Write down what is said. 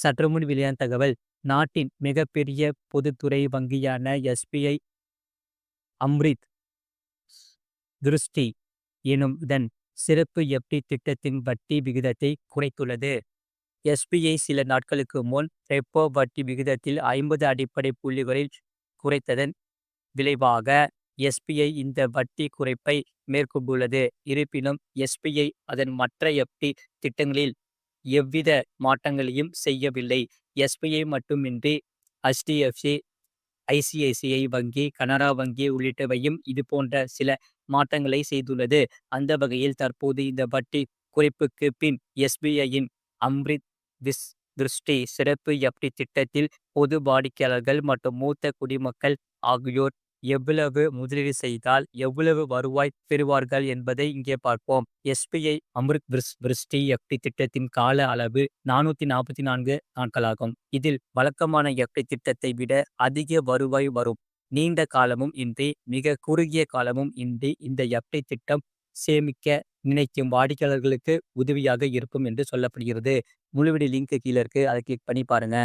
சற்றுமுன் வெளியான தகவல். நாட்டின் மிகப்பெரிய பொதுத்துறை வங்கியான எஸ்பிஐ அம்ரித் திருஷ்டி எனும் இதன் சிறப்பு எஃப்டி திட்டத்தின் வட்டி விகிதத்தை குறைத்துள்ளது. எஸ்பிஐ சில நாட்களுக்கு முன் ரெப்போ வட்டி விகிதத்தில் 50 அடிப்படை புள்ளிகளில் குறைத்ததன் விளைவாக எஸ்பிஐ இந்த வட்டி குறைப்பை மேற்கொண்டுள்ளது. இருப்பினும் எஸ்பிஐ அதன் மற்ற எஃப்டி திட்டங்களில் எவ்வித மாற்றங்களையும் செய்யவில்லை. எஸ்பிஐ மட்டுமின்றி HDFC, ஐசிஐசிஐ வங்கி, கனரா வங்கி உள்ளிட்டவையும் இதுபோன்ற சில மாற்றங்களை செய்துள்ளது. அந்த வகையில் தற்போது இந்த வட்டி குறைப்புக்கு பின் எஸ்பிஐயின் அம்ரித் திருஷ்டி சிறப்பு எஃப்டி திட்டத்தில் பொது வாடிக்கையாளர்கள் மற்றும் மூத்த குடிமக்கள் ஆகியோர் எவ்வளவு முதலீடு செய்தால் எவ்வளவு வருவாய் பெறுவார்கள் என்பதை இங்கே பார்ப்போம். எஸ்பிஐ அம்ரித் திருஷ்டி எஃப்டி திட்டத்தின் கால அளவு 444 நாட்களாகும். இதில் வழக்கமான எஃப்டி திட்டத்தை விட அதிக வருவாய் வரும். நீண்ட காலமும் இன்றி மிக குறுகிய காலமும் இன்றி இந்த எஃப்டி திட்டம் சேமிக்க நினைக்கும் வாடிக்கையாளர்களுக்கு உதவியாக இருக்கும் என்று சொல்லப்படுகிறது. முழுவடி லிங்க் கீழே இருக்கு. அதை கிளிக் பண்ணி பாருங்க.